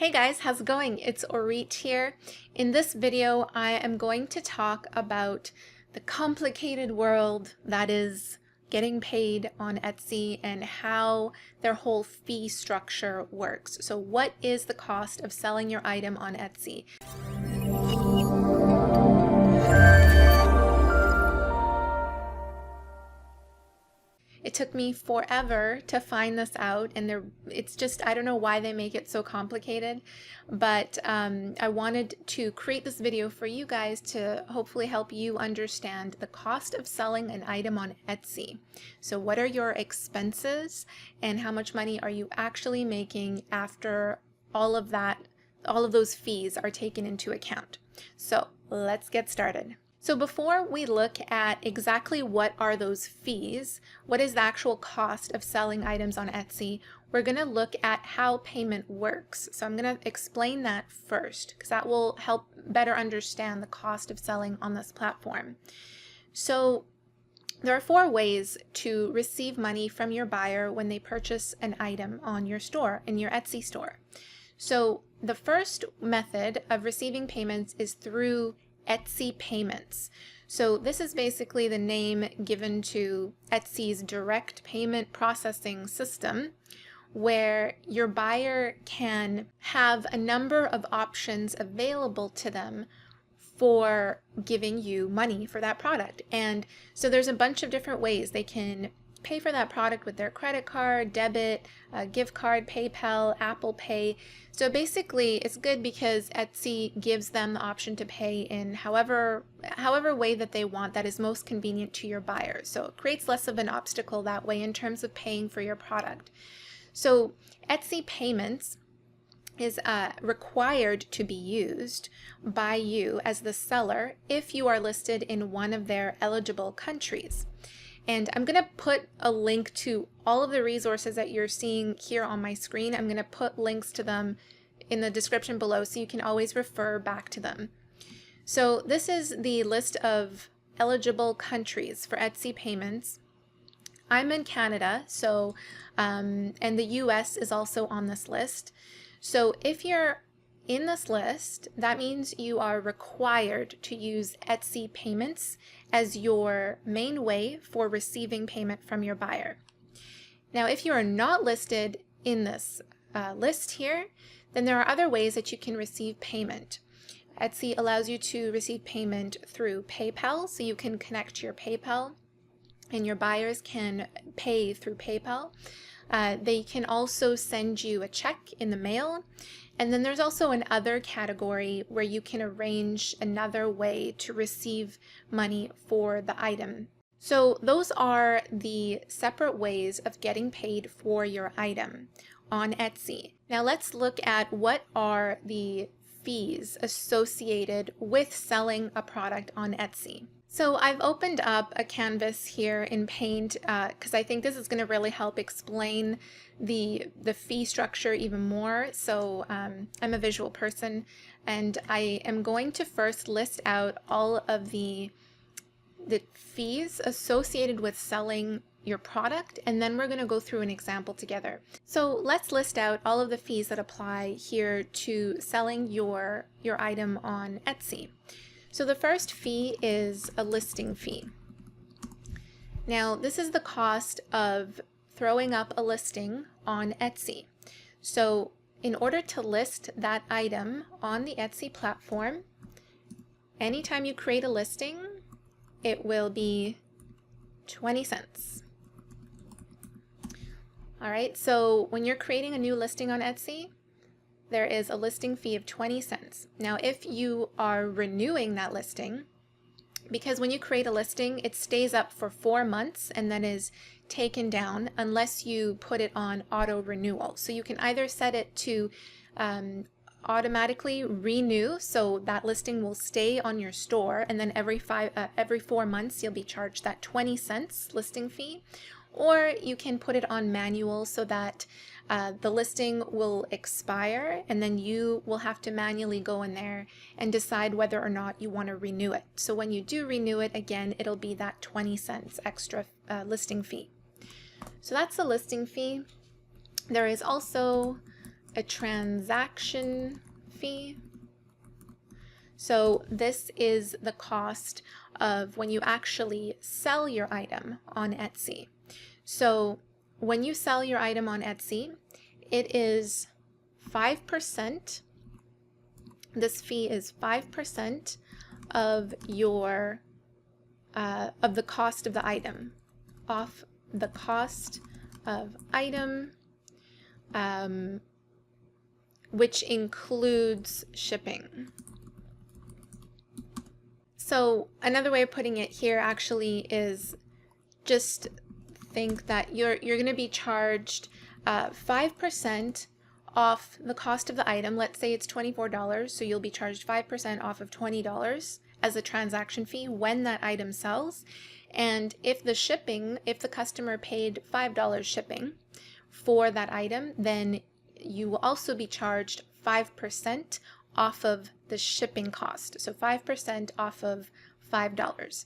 Hey guys, how's it going? It's Orit here. In this video, I am going to talk about the complicated world that is getting paid on Etsy and how their whole fee structure works. So what is the cost of selling your item on Etsy? It took me forever to find this out, and it's just, I don't know why they make it so complicated, but I wanted to create this video for you guys to hopefully help you understand the cost of selling an item on Etsy. So what are your expenses and how much money are you actually making after all of those fees are taken into account? So let's get started. So before we look at exactly what are those fees, what is the actual cost of selling items on Etsy, we're going to look at how payment works. So I'm going to explain that first because that will help better understand the cost of selling on this platform. So there are 4 ways to receive money from your buyer when they purchase an item on your store, in your Etsy store. So the first method of receiving payments is through Etsy payments. So this is basically the name given to Etsy's direct payment processing system, where your buyer can have a number of options available to them for giving you money for that product. And so there's a bunch of different ways they can pay for that product with their credit card, debit, gift card, PayPal, Apple Pay. So basically it's good because Etsy gives them the option to pay in however way that they want that is most convenient to your buyer. So it creates less of an obstacle that way in terms of paying for your product. So Etsy payments is required to be used by you as the seller if you are listed in one of their eligible countries. And I'm going to put a link to all of the resources that you're seeing here on my screen. I'm going to put links to them in the description below so you can always refer back to them. So this is the list of eligible countries for Etsy payments. I'm in Canada, so and the US is also on this list. So if you're in this list, that means you are required to use Etsy payments as your main way for receiving payment from your buyer. Now, if you are not listed in this list here, then there are other ways that you can receive payment. Etsy allows you to receive payment through PayPal, so you can connect your PayPal and your buyers can pay through PayPal. They can also send you a check in the mail. And then there's also an other category where you can arrange another way to receive money for the item. So those are the separate ways of getting paid for your item on Etsy. Now let's look at what are the fees associated with selling a product on Etsy. So I've opened up a canvas here in Paint because I think this is going to really help explain the fee structure even more. So I'm a visual person, and I am going to first list out all of the fees associated with selling your product, and then we're going to go through an example together. So let's list out all of the fees that apply here to selling your item on Etsy. So the first fee is a listing fee. Now this is the cost of throwing up a listing on Etsy. So in order to list that item on the Etsy platform, anytime you create a listing, it will be 20 cents. All right, so when you're creating a new listing on Etsy, there is a listing fee of 20 cents. Now, if you are renewing that listing, because when you create a listing, it stays up for 4 months and then is taken down unless you put it on auto renewal. So you can either set it to automatically renew, so that listing will stay on your store, and then every 4 months you'll be charged that 20 cents listing fee, or you can put it on manual so that the listing will expire and then you will have to manually go in there and decide whether or not you want to renew it. So when you do renew it, again, it'll be that 20 cents extra listing fee. So that's the listing fee. There is also a transaction fee. So this is the cost of when you actually sell your item on Etsy. So when you sell your item on Etsy, it is 5%. This fee is 5% of your of the cost of the item, off the cost of item, which includes shipping. So another way of putting it here actually is just think that you're going to be charged 5% off the cost of the item. Let's say it's $24, so you'll be charged 5% off of $20 as a transaction fee when that item sells. And if the customer paid $5 shipping for that item, then you will also be charged 5% off of the shipping cost. So 5% off of $5.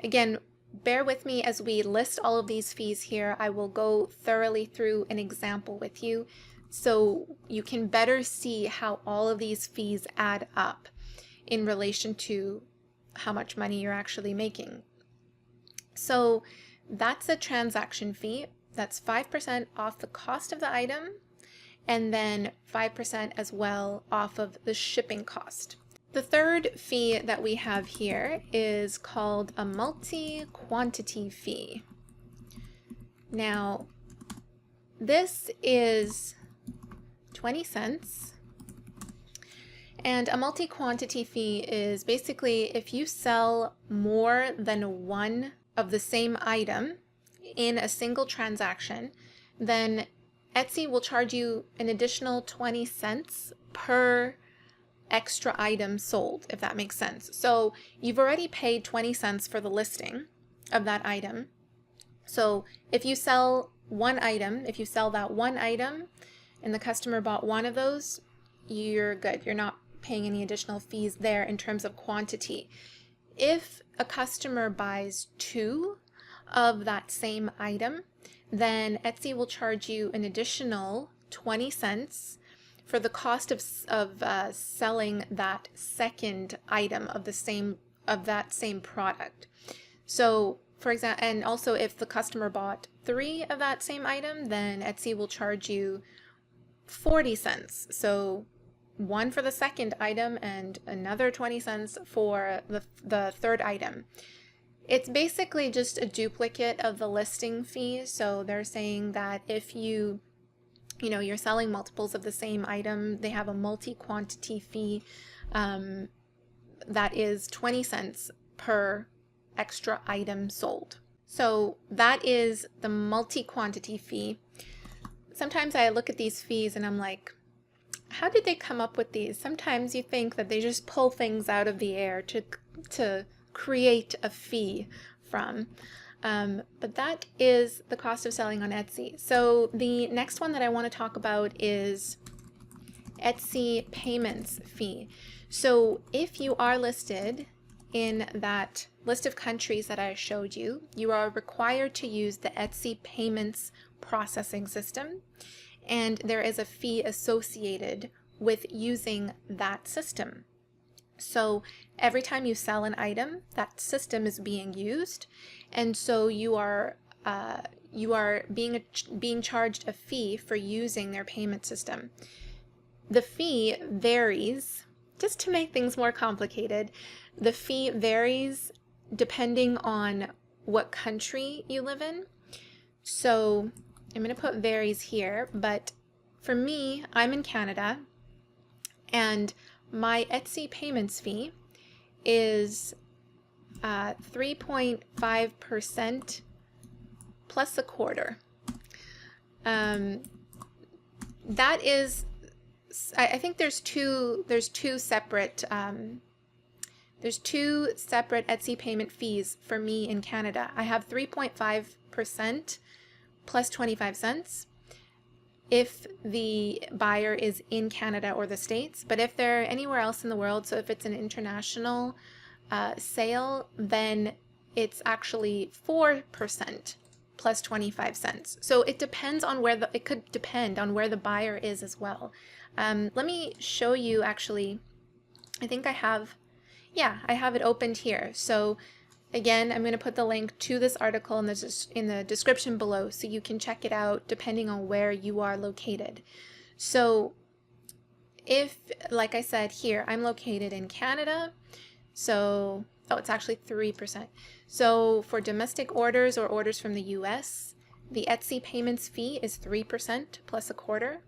Again, bear with me as we list all of these fees here. I will go thoroughly through an example with you so you can better see how all of these fees add up in relation to how much money you're actually making. So that's a transaction fee. That's 5% off the cost of the item, and then 5% as well off of the shipping cost. The third fee that we have here is called a multi-quantity fee. Now, this is 20 cents. And a multi-quantity fee is basically if you sell more than one of the same item in a single transaction, then Etsy will charge you an additional 20 cents per extra item sold, if that makes sense. So you've already paid 20 cents for the listing of that item. So if you sell one item, if you sell that one item and the customer bought one of those, you're good. You're not paying any additional fees there in terms of quantity. If a customer buys two of that same item, then Etsy will charge you an additional 20 cents for the cost of selling that second item of that same product. So, for example, and also if the customer bought three of that same item, then Etsy will charge you 40 cents. So one for the second item and another 20 cents for the third item. It's basically just a duplicate of the listing fee. So they're saying that if you're selling multiples of the same item, they have a multi-quantity fee that is 20 cents per extra item sold. So that is the multi-quantity fee. Sometimes I look at these fees and I'm like, how did they come up with these? Sometimes you think that they just pull things out of the air to create a fee from. But that is the cost of selling on Etsy. So the next one that I want to talk about is Etsy payments fee. So if you are listed in that list of countries that I showed you, you are required to use the Etsy payments processing system, and there is a fee associated with using that system. So every time you sell an item, that system is being used, and so you are being charged a fee for using their payment system. The fee varies, just to make things more complicated, the fee varies depending on what country you live in. So I'm going to put varies here, but for me, I'm in Canada, and my Etsy payments fee is 3.5% plus a quarter. That is, I think there's two separate Etsy payment fees for me in Canada. I have 3.5% plus 25 cents if the buyer is in Canada or the States. But if they're anywhere else in the world, so if it's an international sale, then it's actually 4% plus 25 cents. So it depends on where it could depend on where the buyer is as well. Let me show you actually, I think I have, yeah, I have it opened here. So again, I'm going to put the link to this article in the description below so you can check it out depending on where you are located. So if, like I said here, I'm located in Canada, so, oh, it's actually 3%. So for domestic orders or orders from the US, the Etsy payments fee is 3% plus a quarter.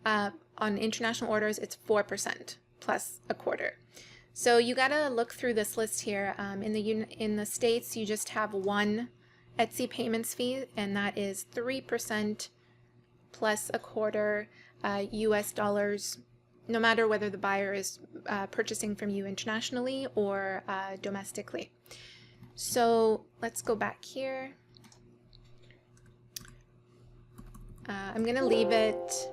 On international orders, it's 4% plus a quarter. So you gotta look through this list here. In the States, you just have one Etsy payments fee, and that is 3% plus a quarter US dollars, no matter whether the buyer is purchasing from you internationally or domestically. So let's go back here. I'm gonna leave it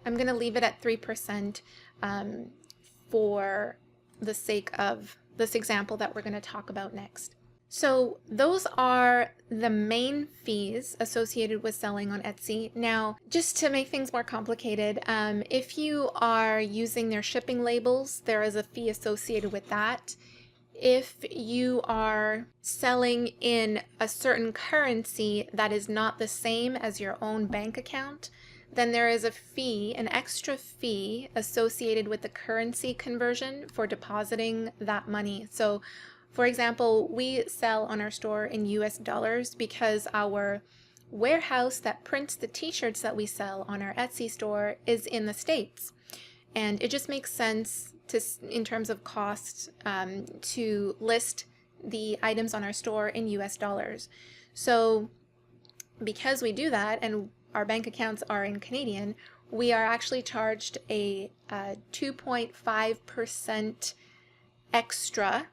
at 3% for the sake of this example that we're going to talk about next. So those are the main fees associated with selling on Etsy. Now, just to make things more complicated, if you are using their shipping labels, there is a fee associated with that. If you are selling in a certain currency that is not the same as your own bank account, then there is a fee, an extra fee associated with the currency conversion for depositing that money. So, for example, we sell on our store in US dollars because our warehouse that prints the t-shirts that we sell on our Etsy store is in the States. And it just makes sense in terms of cost to list the items on our store in US dollars. So because we do that and our bank accounts are in Canadian, we are actually charged a 2.5% extra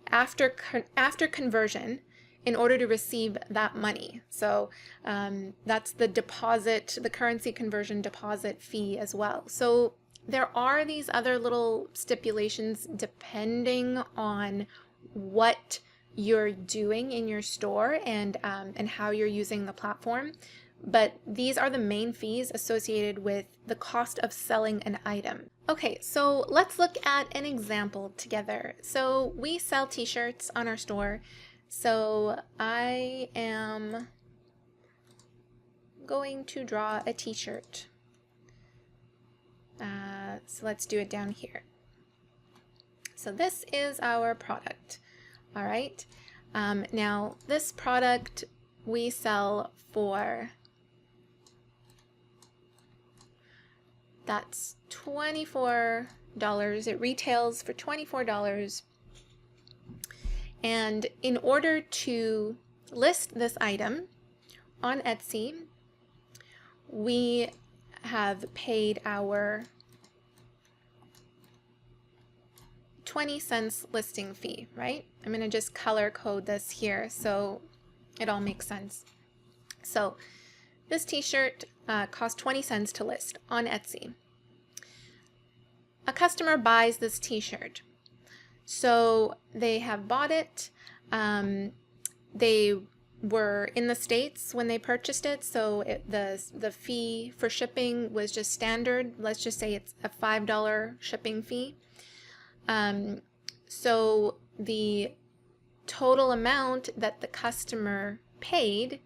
after conversion in order to receive that money. So that's the deposit, the currency conversion deposit fee as well. So there are these other little stipulations depending on what you're doing in your store and how you're using the platform. But these are the main fees associated with the cost of selling an item. Okay, so let's look at an example together. So we sell t-shirts on our store. So I am going to draw a t-shirt. So let's do it down here. So this is our product. All right. Now this product we sell for, that's $24. It retails for $24. And in order to list this item on Etsy, we have paid our 20 cents listing fee, right? I'm going to just color code this here so it all makes sense. So this t-shirt costs 20 cents to list on Etsy. A customer buys this t-shirt. So they have bought it. They were in the States when they purchased it, so the fee for shipping was just standard. Let's just say it's a $5 shipping fee. So the total amount that the customer paid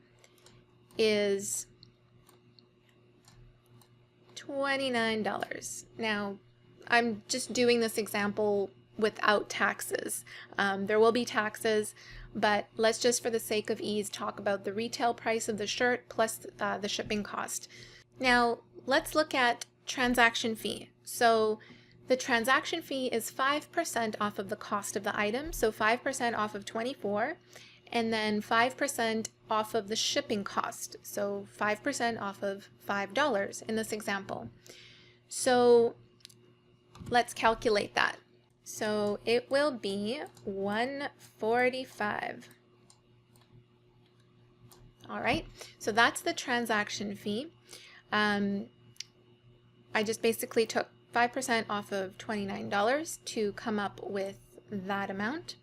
is $29. Now, I'm just doing this example without taxes. There will be taxes, but let's just, for the sake of ease, talk about the retail price of the shirt plus the shipping cost. Now, let's look at transaction fee. So the transaction fee is 5% off of the cost of the item, so 5% off of 24, and then 5% off of the shipping cost, so 5% off of $5 in this example. So let's calculate that. So it will be $145. All right, so that's the transaction fee. I just basically took 5% off of $29 to come up with that amount.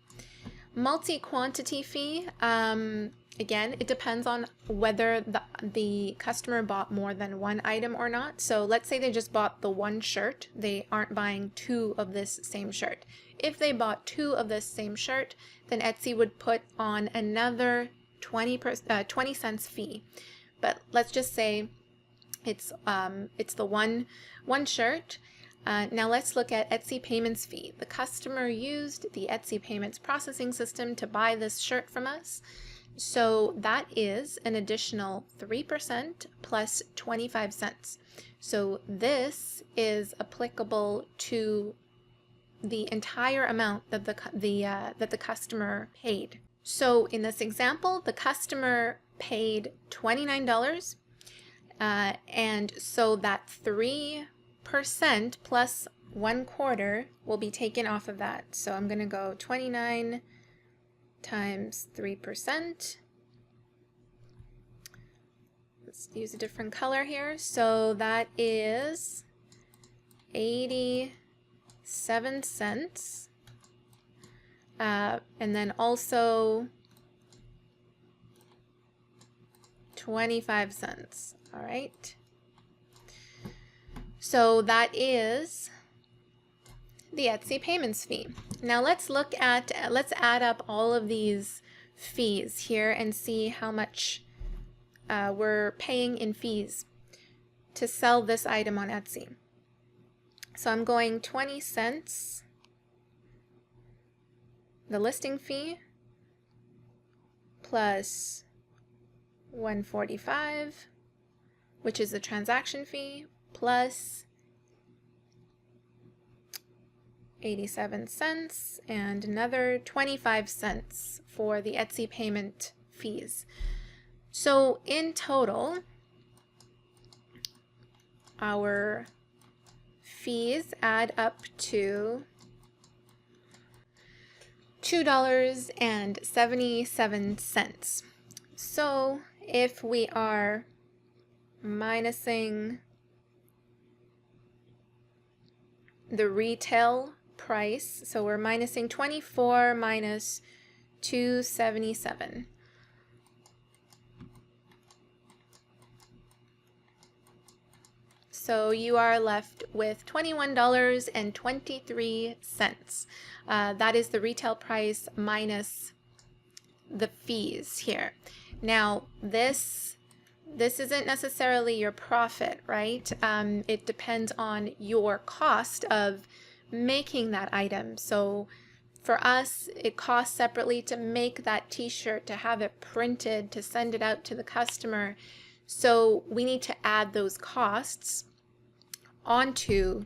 Multi-quantity fee, again, it depends on whether the customer bought more than one item or not. So let's say they just bought the one shirt. They aren't buying two of this same shirt. If they bought two of this same shirt, then Etsy would put on another 20 cents fee. But let's just say it's the one shirt. Now let's look at Etsy payments fee. The customer used the Etsy payments processing system to buy this shirt from us. So that is an additional 3% plus 25 cents. So this is applicable to the entire amount that the customer paid. So in this example, the customer paid $29, and so that 3% plus 1/4 will be taken off of that. So I'm going to go 29 times 3%. Let's use a different color here. So that is 87 cents. And then also 25 cents. All right. So that is the Etsy payments fee. Now let's add up all of these fees here and see how much we're paying in fees to sell this item on Etsy. So I'm going 20 cents, the listing fee, plus 145, which is the transaction fee, plus 87 cents and another 25 cents for the Etsy payment fees. So in total, our fees add up to $2.77. So if we are minusing the retail price, so we're minusing 24 minus 277. So you are left with $21.23. That is the retail price minus the fees here. Now this isn't necessarily your profit, right? It depends on your cost of making that item. So for us, it costs separately to make that t-shirt, to have it printed, to send it out to the customer. So we need to add those costs onto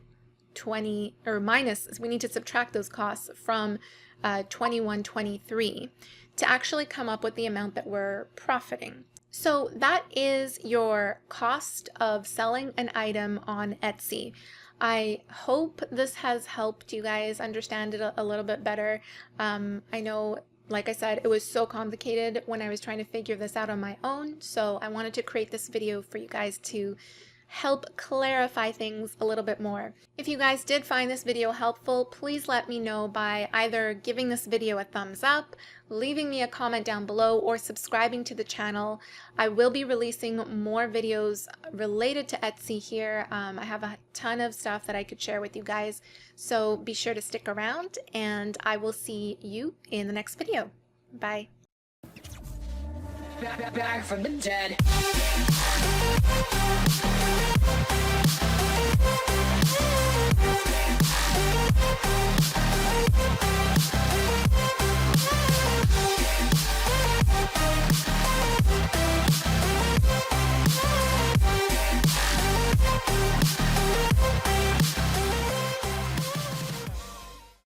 20, or minus, we need to subtract those costs from 21.23 to actually come up with the amount that we're profiting. So that is your cost of selling an item on Etsy. I hope this has helped you guys understand it a little bit better. I know, like I said, it was so complicated when I was trying to figure this out on my own, so I wanted to create this video for you guys to help clarify things a little bit more. If you guys did find this video helpful, please let me know by either giving this video a thumbs up, leaving me a comment down below, or subscribing to the channel. I will be releasing more videos related to Etsy here. I have a ton of stuff that I could share with you guys, so be sure to stick around, and I will see you in the next video. Bye. Back from the dead.